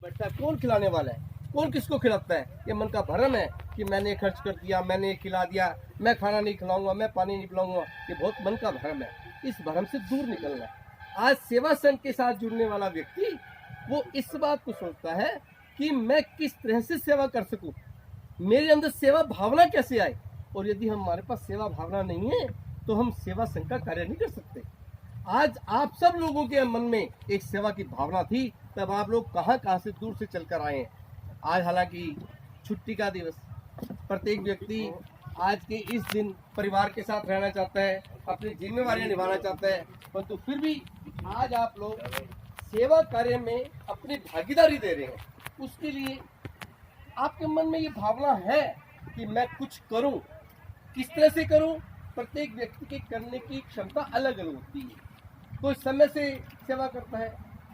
बैठा है, कौन खिलाने वाला है, कौन किसको खिलाता है? ये मन का भ्रम है कि मैंने खर्च कर दिया, मैंने खिला दिया, मैं खाना नहीं खिलाऊंगा, मैं पानी नहीं पिलाऊंगा। ये बहुत मन का भ्रम है, इस भ्रम से दूर निकलना है। आज सेवा संघ के साथ जुड़ने वाला व्यक्ति वो इस बात को सोचता है कि मैं किस तरह से सेवा कर सकूं, मेरे अंदर सेवा भावना कैसे आए। और यदि हमारे पास सेवा भावना नहीं है तो हम सेवा संघ का कार्य नहीं कर सकते। आज आप सब लोगों के मन में एक सेवा की भावना थी, तब आप लोग कहां कहां से दूर से चलकर आए हैं। आज हालांकि छुट्टी का दिवस, प्रत्येक व्यक्ति आज के इस दिन परिवार के साथ रहना चाहता है, अपनी जिम्मेवारियां निभाना चाहता है, परंतु फिर भी आज आप लोग सेवा कार्य में अपनी भागीदारी दे रहे हैं। उसके लिए आपके मन में ये भावना है कि मैं कुछ करूं, किस तरह से करूं। प्रत्येक व्यक्ति के करने की क्षमता अलग अलग होती है। कोई समय से सेवा करता है,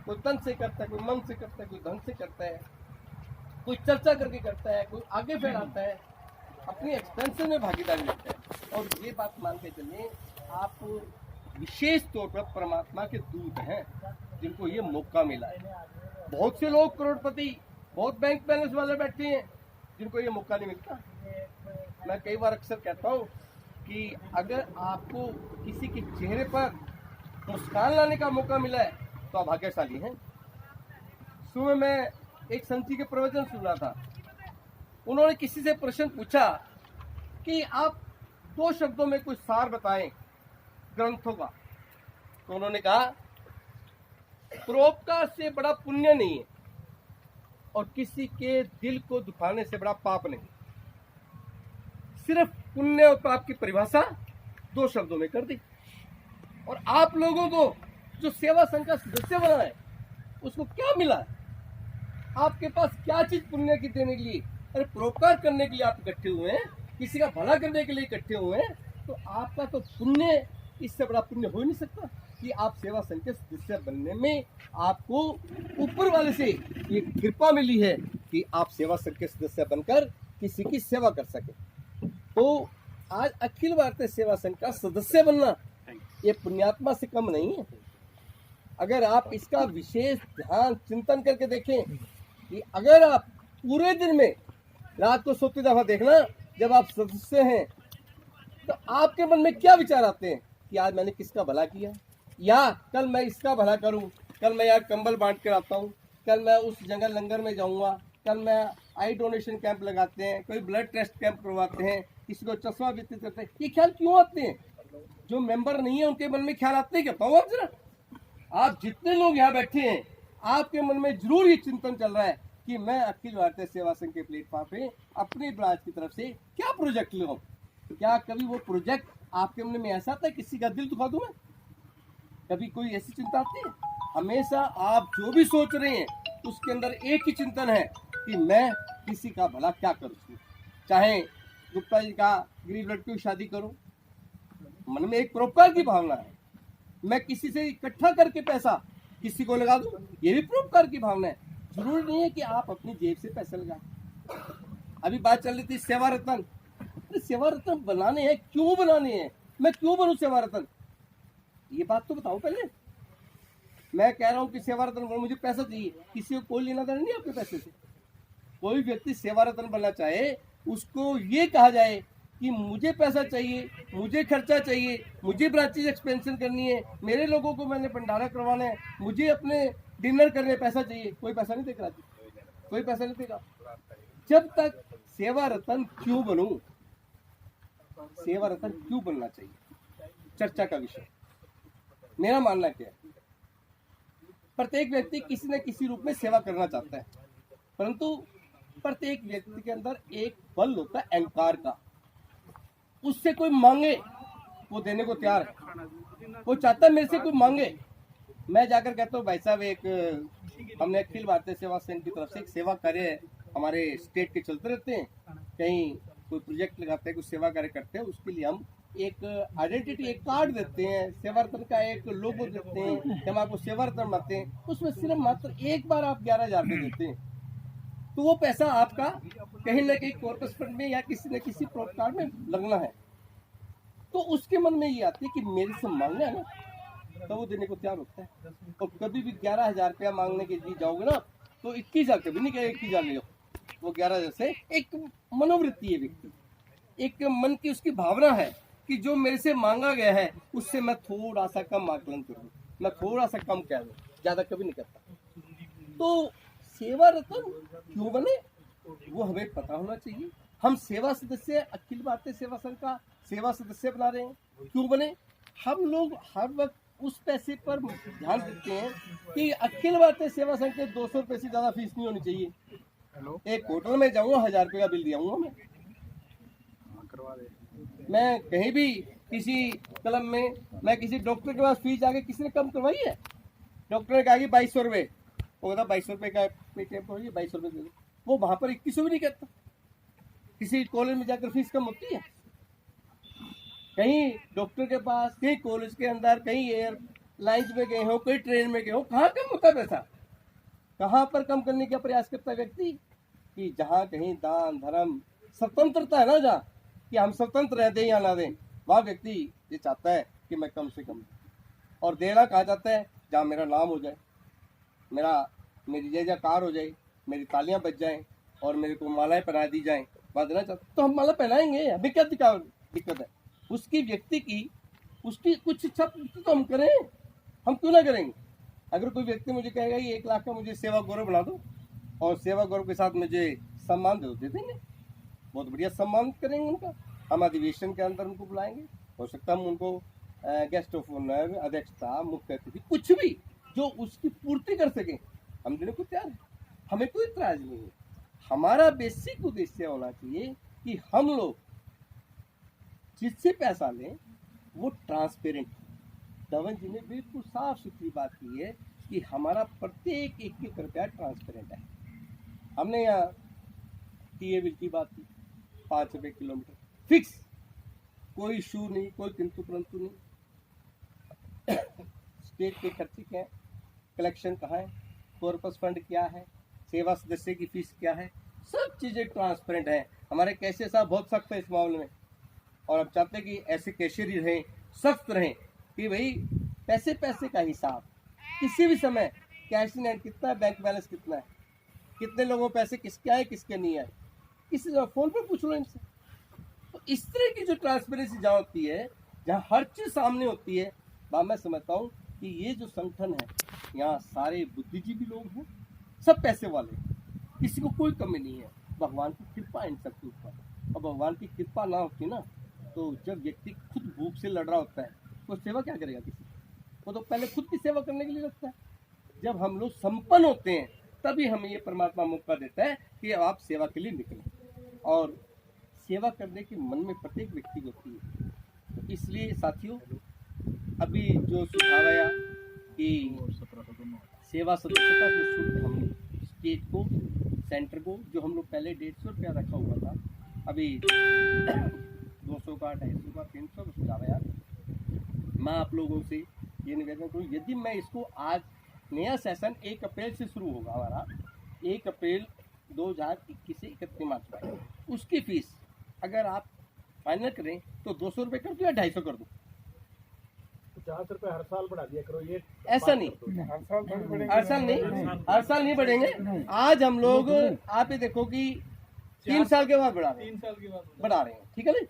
कोई तन से करता है, कोई मन से करता है, कोई धन से करता है, कोई चर्चा करके करता है, कोई आगे फैलाता है, अपनी एक्सपेंशन में भागीदारी लेता है। और ये बात मान के चलिए, आप विशेष तौर पर परमात्मा के दूत हैं जिनको ये मौका मिला है। बहुत से लोग करोड़पति, बहुत बैंक बैलेंस वाले बैठे हैं जिनको ये मौका नहीं मिलता। मैं कई बार अक्सर कहता हूँ कि अगर आपको किसी के चेहरे पर मुस्कान लाने का मौका मिला है तो आप भाग्यशाली हैं। सुबह मैं एक संत जी के प्रवचन सुन रहा था, उन्होंने किसी से प्रश्न पूछा कि आप 2 शब्दों में कुछ सार बताएं ग्रंथों का। तो उन्होंने कहा, परोपकार से बड़ा पुण्य नहीं है और किसी के दिल को दुखाने से बड़ा पाप नहीं। सिर्फ पुण्य और पाप की परिभाषा 2 शब्दों में कर दी। और आप लोगों को जो सेवा संघ का सदस्य बना है उसको क्या मिला है? आपके पास क्या चीज पुण्य की देने के लिए? अरे परोपकार करने के लिए आप इकट्ठे हुए हैं, किसी का भला करने के लिए इकट्ठे हुए हैं, तो आपका तो पुण्य, इससे बड़ा पुण्य हो ही नहीं सकता कि आप सेवा संघ के सदस्य बनने में आपको ऊपर वाले से ये कृपा मिली है कि आप सेवा संघ के सदस्य बनकर किसी की सेवा कर सके। तो आज अखिल भारतीय सेवा संघ का सदस्य बनना ये पुण्यात्मा से कम नहीं है। अगर आप इसका विशेष ध्यान चिंतन करके देखें कि अगर आप पूरे दिन में रात को सोती दफा देखना, जब आप सदस्य हैं तो आपके मन में क्या विचार आते हैं कि आज मैंने किसका भला किया, या कल मैं इसका भला करूं, कल मैं यार कंबल बांट कर आता हूं, कल मैं उस जंगल लंगर में जाऊंगा, कल मैं आई डोनेशन कैंप लगाते हैं, कोई ब्लड टेस्ट कैंप करवाते हैं, किसी को चश्मा वितरित करते हैं। ये ख्याल क्यों आते हैं? जो मेंबर नहीं है उनके मन में ख्याल आते हैं क्या? बताओ आप जरा। आप जितने लोग यहाँ बैठे हैं, आपके मन में जरूर ये चिंतन चल रहा है कि मैं अखिल भारतीय सेवा संघ के प्लेटफॉर्म पे अपनी ब्रांच की तरफ से क्या प्रोजेक्ट लगाऊं। क्या कभी वो प्रोजेक्ट आपके मन में ऐसा आता है किसी का दिल दुखा दूं मैं? कभी कोई ऐसी चिंता आती है? हमेशा आप जो भी सोच रहे हैं उसके अंदर एक ही चिंतन है कि मैं किसी का भला क्या करूँ। चाहे गुप्ता जी का गरीब लड़कियों की शादी करूं, मन में एक परोपकार की भावना है, मैं किसी से इकट्ठा करके पैसा किसी को लगा दूं, ये भी परोपकार की भावना है। जरूरी नहीं है कि आप अपनी जेब से पैसे लगाएं। अभी बात चल रही थी सेवा रत्न। सेवा रत्न बनाने हैं, क्यों बनाने हैं? मैं क्यों बनूं सेवा रत्न? ये बात तो बताओ पहले। मैं कह रहा हूं कि सेवा रत्न बनूं, मुझे पैसा चाहिए, किसी को कोई लेना देना नहीं आपके पैसे से। कोई व्यक्ति सेवा रत्न बनना चाहे, उसको ये कहा जाए कि मुझे पैसा चाहिए, मुझे खर्चा चाहिए, मुझे ब्रांचेज एक्सपेंशन करनी है, मेरे लोगों को मैंने भंडारा करवाना है, मुझे अपने डिनर करने पैसा चाहिए। कोई पैसा नहीं देगा, कोई पैसा नहीं देगा। जब तक सेवा रत्न क्यों बनूं, सेवा रत्न क्यों बनना चाहिए, चर्चा का विषय। मेरा मानना क्या है, प्रत्येक व्यक्ति किसी न किसी रूप में सेवा करना चाहता है, परंतु प्रत्येक व्यक्ति के अंदर एक बल होता है अहंकार का। उससे कोई मांगे वो देने को तैयार है, वो चाहता है मेरे से कोई मांगे। मैं जाकर कहता हूँ, भाई साहब एक हमने अखिल भारतीय सेवा संघ की तरफ से एक सेवा कार्य हमारे स्टेट के चलते रहते हैं, कहीं कोई प्रोजेक्ट लगाते हैं, कुछ सेवा कार्य करते हैं, उसके लिए हम एक आइडेंटिटी, एक कार्ड देते हैं, सेवा रत्न का एक लोगो देते हैं, हम आपको सेवा रत्न बनाते हैं। उसमें सिर्फ मात्र एक बार आप 11,000 रुपये देते हैं, तो वो पैसा आपका कहीं ना कहीं कॉर्पस फंड में या किसी न किसी परोपकार में लगना है। तो उसके मन में ये आती है कि मेरे से मांगना है ना, तो वो देने को तैयार होता है। और कभी भी 11,000 रुपया मांगने के लिए जाओगे ना, तो 21,000 कभी नहीं कहेगा 21,000 ले लो, वो 11,000 से। एक मनोवृत्ति है व्यक्ति, एक मन की उसकी भावना है कि जो मेरे से मांगा गया है उससे मैं थोड़ा सा कम आकलन करूँ, मैं थोड़ा सा कम कह दूँ, ज्यादा कभी नहीं करता। तो सेवा रतन क्यों बने वो हमें पता होना चाहिए। हम सेवा सदस्य अखिल भारतीय सेवा संघ का सेवा सदस्य बना रहे हैं, क्यों बने? हम लोग हर वक्त उस पैसे पर ध्यान देते हैं कि अखिल भारतीय सेवा संघ के 200 रुपये से ज्यादा फीस नहीं होनी चाहिए। एक होटल में जाऊंगा 1000 रुपये का बिल दिया हूँ मैं कहीं भी किसी क्लब में, मैं किसी डॉक्टर के पास फीस जाके किसी ने कम करवाई है? डॉक्टर ने कहा कि 2200 रुपये, वो कहता 2200 रुपये का पेटीएम करो, 2200 रुपये दे दो, वो वहां पर 2100 भी नहीं कहता। किसी कॉलेज में जाकर फीस कम होती है? कहीं डॉक्टर के पास, कहीं कॉलेज के अंदर, कहीं एयरलाइंस में गए हो, कहीं ट्रेन में गए हो, कहाँ कम होता है पैसा? कहाँ पर कम करने का प्रयास करता है व्यक्ति? कि जहाँ कहीं दान धर्म स्वतंत्रता है ना, जहाँ कि हम स्वतंत्र रह दें या ना दें, वहाँ व्यक्ति ये चाहता है कि मैं कम से कम, और देना कहा जाता है जहाँ मेरा नाम हो जाए, मेरी जय जयकार हो जाए, मेरी तालियां बज जाएं और मेरे को मालाएं पहना दी जाएं, बात देना चाहते तो हम माला पहनाएंगे, हमें क्या दिक्कत है? उसकी व्यक्ति की उसकी कुछ इच्छा पूर्ति तो हम करें, हम क्यों ना करेंगे? अगर कोई व्यक्ति मुझे कहेगा कि 1 लाख का मुझे सेवा गौरव बना दो और सेवा गौरव के साथ मुझे सम्मान दे दो, दे देंगे, बहुत बढ़िया सम्मान करेंगे उनका। हम अधिवेशन के अंदर उनको बुलाएंगे, हो सकता है हम उनको गेस्ट ऑफ ऑनर, अध्यक्षता, मुख्य अतिथि, कुछ भी जो उसकी पूर्ति कर सके हम देने को तैयार है, हमें कोई इतराज नहीं है। हमारा बेसिक उद्देश्य होना चाहिए कि हम लोग जिससे पैसा लें वो ट्रांसपेरेंट। धवन जी ने बिल्कुल साफ सुथरी बात की है कि हमारा प्रत्येक 1 रुपया ट्रांसपेरेंट है। हमने यहाँ टीए बिल की बात की, 5 रुपये किलोमीटर फिक्स, कोई इशू नहीं, कोई किंतु परंतु नहीं। स्टेट के खर्चे क्या है, कलेक्शन कहाँ है, कॉर्पस फंड क्या है, सेवा सदस्य की फीस क्या है, सब चीज़ें ट्रांसपेरेंट हैं। हमारे कैशियर साहब बहुत सख्त है इस मामले में, और हम चाहते हैं कि ऐसे कैशियर ही रहें, सख्त रहें कि भाई पैसे पैसे का हिसाब किसी भी समय, कैश इन हैंड कितना है, बैंक बैलेंस कितना है, कितने लोगों को पैसे किसके आए किसके नहीं आए, किसी फ़ोन पर पूछ लो इनसे। तो इस तरह की जो ट्रांसपेरेंसी जहाँ होती है, जहाँ हर चीज़ सामने होती है, वहाँ मैं समझता हूँ कि ये जो संगठन है, यहाँ सारे बुद्धिजीवी लोग हैं, सब पैसे वाले, किसी को कोई कमी नहीं है। भगवान की कृपा इन सबके ऊपर, और भगवान की कृपा ना होती ना, तो जब व्यक्ति खुद भूख से लड़ रहा होता है तो सेवा क्या करेगा किसी, वो तो पहले खुद की सेवा करने के लिए लगता है। जब हम लोग संपन्न होते हैं तभी हमें ये परमात्मा मौका देता है कि आप सेवा के लिए निकलें, और सेवा करने की मन में प्रत्येक व्यक्ति को होती है। तो इसलिए साथियों, अभी जो सुझाव आया कि सेवा सदस्यता जो शुल्क हम स्टेट को, सेंटर को, जो हम लोग पहले 150 रुपया रखा हुआ था, अभी 200 का, 250 का, 300 का सुझाव आया। मैं आप लोगों से ये निवेदन करूँ, यदि मैं इसको आज, नया सेशन 1 अप्रैल से शुरू होगा हमारा, 1 अप्रैल 2021 से 31 मार्च तक, उसकी फीस अगर आप फाइनल करें तो 200 रुपये कर दो या 250 कर दो, 50 रुपए हर साल बढ़ा दिया करो। ये ऐसा नहीं, हर साल नहीं बढ़ेंगे। आज हम लोग, आप ये देखो कि 3 साल के बाद बढ़ा रहे हैं, ठीक है ना?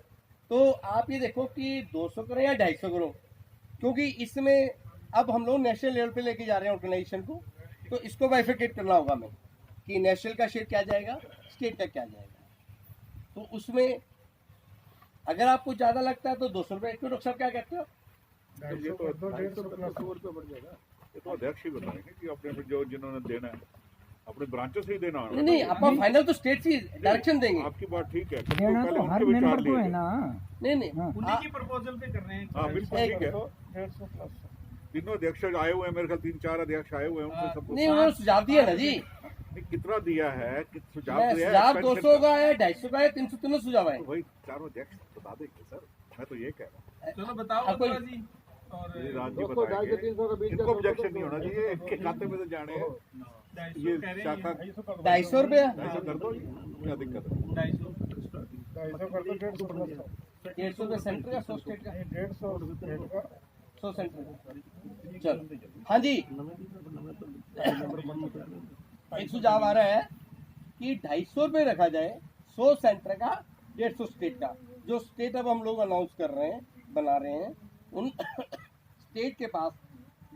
तो आप ये देखो कि 200 करें या 250 करो, क्योंकि इसमें अब हम लोग नेशनल लेवल पे लेके जा रहे हैं ऑर्गेनाइजेशन को, तो इसको बाइफरकेट करना होगा हमें कि नेशनल का शेयर क्या जाएगा, स्टेट का क्या जाएगा। तो उसमें अगर आपको ज़्यादा लगता है तो 200 रुपये, क्यों डॉक्टर साहब क्या कहते हो? ये तो 150 रुपये बढ़ जाएगा। ये तो अध्यक्ष ही बताएंगे कि अपने जो जिन्होंने देना है अपने ब्रांचों से ही देना है। नहीं, अपन फाइनल तो स्टेट से डायरेक्शन देंगे। आपकी बात ठीक है, देना तो हर मेंबर को है ना। नहीं उन्हीं की प्रपोजल पे कर रहे हैं। हाँ बिल्कुल ठीक है। 150 प्लस तीनों अध्यक्ष आए हुए हैं, मेरे ख्याल 3-4 अध्यक्ष आए हुए हैं, उनसे सब नहीं, उन्होंने सुझाव दिया ना जी, कितना दिया है, सुझाव दिया है, सुझाव 200 का है, 250 का है, 300, तीनों सुझाव है। वही चारों अध्यक्ष बता देंगे सर, मैं तो ये कह रहा हूँ। चलो बताओ आपको जी, और ये राज्य बताएंगे, इनको ऑब्जेक्शन नहीं होना चाहिए, इनके खाते में तो जाने हैं। ये शाखा 250 रुपया, 250 कर दो, क्या दिक्कत है? 150 रुपया सेंटर का, 100 स्टेट का, 100 सेंटर का। चलो, हाँ जी, एक सुझाव आ रहा है कि 250 रुपये रखा जाए, 100 सेंटर का, 150 स्टेट का। जो स्टेट अब हम लोग अनाउंस कर रहे हैं, बना रहे हैं, उन स्टेट के पास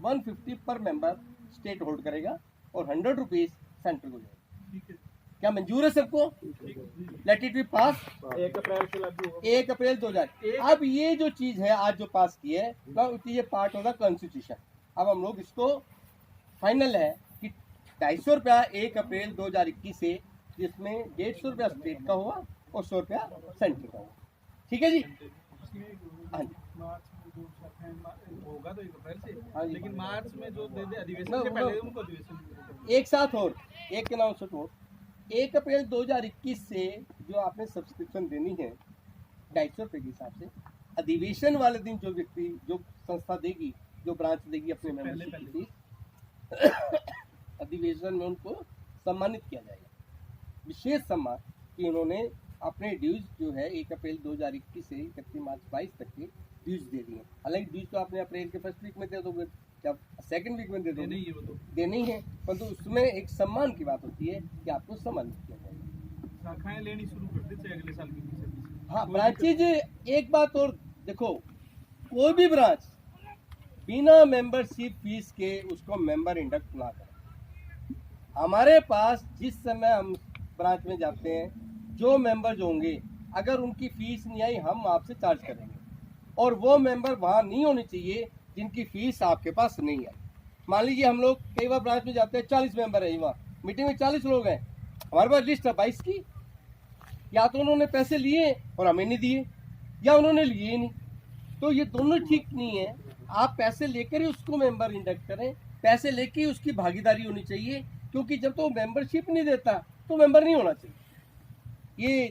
150 पर मेंबर स्टेट होल्ड करेगा और 100 रुपीज सेंटर को जाएगा। क्या मंजूर है सबको? लेट इट बी पास। 1 अप्रैल से लागू होगा। 1 अप्रैल 2000। अब ये जो चीज है आज जो पास की है, ये पार्ट ऑफ द कॉन्स्टिट्यूशन। अब हम लोग इसको फाइनल है कि 250 रुपया 1 अप्रैल 2021 से, जिसमें 150 रुपया स्टेट का हुआ और 100 रुपया सेंटर का हुआ। ठीक है जी? हाँ जी, मार्च में जो शाखाएं होगा तो 1 अप्रैल से, हाँ जी। लेकिन मार्च में जो दे दे अधिवेशन ना, से वो- पहले उनको अधिवेशन एक साथ और एक अनाउंसमेंट और। 1 अप्रैल 2021 से जो आपने सब्सक्रिप्शन देनी है 250 रुपये के हिसाब से, अधिवेशन वाले दिन जो व्यक्ति, जो संस्था देगी, जो ब्रांच देगी अपने मेंबरशिप की फीस, अधिवेशन में उनको सम्मानित किया जाएगा, विशेष सम्मान कि उन्होंने अपने ड्यूज जो है 1 अप्रैल 2021 से 31 मार्च 22 तक के ड्यूज दे दिए। हालांकि ड्यूज तो आपने अप्रैल के फर्स्ट वीक में दे दोगे, जब सेकंड वीक में दे दोगे, नहीं है वो तो देनी है, परंतु उसमें एक सम्मान की बात होती है कि आपको सम्मानित किया जाएगा। शाखाएं लेनी शुरू कर देते अगले साल की फीस। हाँ, ब्रांचेज। एक बात और देखो, कोई भी ब्रांच बिना मेंबरशिप फीस के उसको मेंबर इंडक्ट ना करें। हमारे पास जिस समय हम ब्रांच में जाते हैं, जो मेंबर होंगे, अगर उनकी फीस नहीं आई, हम आपसे चार्ज करेंगे, और वो मेंबर वहाँ नहीं होने चाहिए जिनकी फीस आपके पास नहीं आई। मान लीजिए हम लोग कई बार ब्रांच में जाते हैं, 40 मेंबर है, वहाँ मीटिंग में 40 लोग हैं, हमारे पास लिस्ट है 22 की। या तो उन्होंने पैसे लिए और हमें नहीं दिए, या उन्होंने लिए ही नहीं, तो ये दोनों ठीक नहीं है। आप पैसे लेकर ही उसको मेंबर इंडक्ट करें, पैसे लेके ही उसकी भागीदारी होनी चाहिए, क्योंकि जब तो मेंबरशिप नहीं देता तो मेंबर नहीं होना चाहिए। ये